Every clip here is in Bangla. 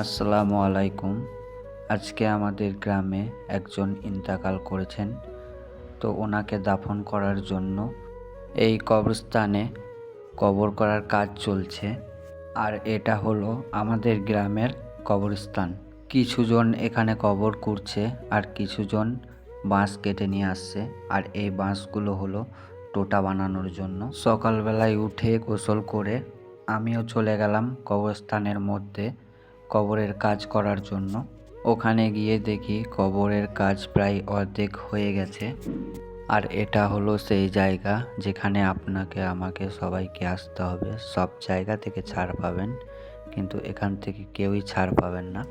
আসসালামু আলাইকুম। আজকে আমাদের গ্রামে একজন ইন্তেকাল করেছেন, তো ওনাকে দাফন করার জন্য এই কবরস্থানে কবর করার কাজ চলছে। আর এটা হলো আমাদের গ্রামের কবরস্থান। কিছুজন এখানে কবর করছে আর কিছুজন বাঁশ কেটে নিয়ে আসছে। আর এই বাঁশগুলো হলো টোটা বানানোর জন্য। সকালবেলায় উঠে গোসল করে আমিও চলে গেলাম কবরস্থানের মধ্যে কবরের কাজ করার জন্য। ওখানে গিয়ে দেখি কবরের কাজ প্রায় অর্ধেক হয়ে গেছে। আর এটা হলো সেই জায়গা যেখানে আপনাকে আমাকে সবাইকে আসতে হবে। সব জায়গা থেকে ছাড় পাবেন, কিন্তু এখান থেকে কেউই ছাড় পাবেন না।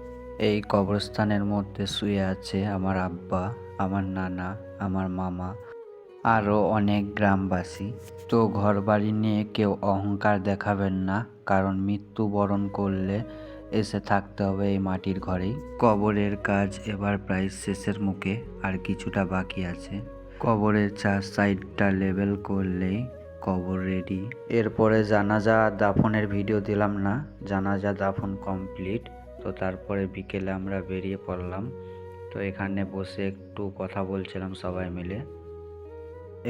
এই কবরস্থানের মধ্যে শুয়ে আছে আমার আব্বা, আমার নানা, আমার মামা, আরও অনেক গ্রামবাসী। তো ঘর বাড়ি নিয়ে কেউ অহংকার দেখাবেন না, কারণ মৃত্যুবরণ করলে এসে থাকতে হবে এই মাটির ঘরেই। কবরের কাজ এবার প্রায় শেষের মুখে, আর কিছুটা বাকি আছে। কবরের 4 সাইডটা লেবেল করলেই কবর রেডি। এরপরে জানাজা দাফনের ভিডিও দিলাম না, জানাজা দাফন কমপ্লিট। তো তারপরে বিকেলে আমরা বেরিয়ে পড়লাম। তো এখানে বসে একটু কথা বলছিলাম সবাই মিলে।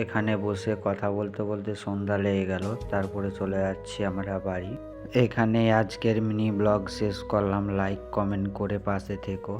এখানে বসে কথা বলতে বলতে সন্ধ্যা লেগে গেল। তারপরে চলে যাচ্ছি আমরা বাড়ি। এখানে আজকের মিনি ব্লগ শেষ করলাম। লাইক কমেন্ট করে পাশে থেকো।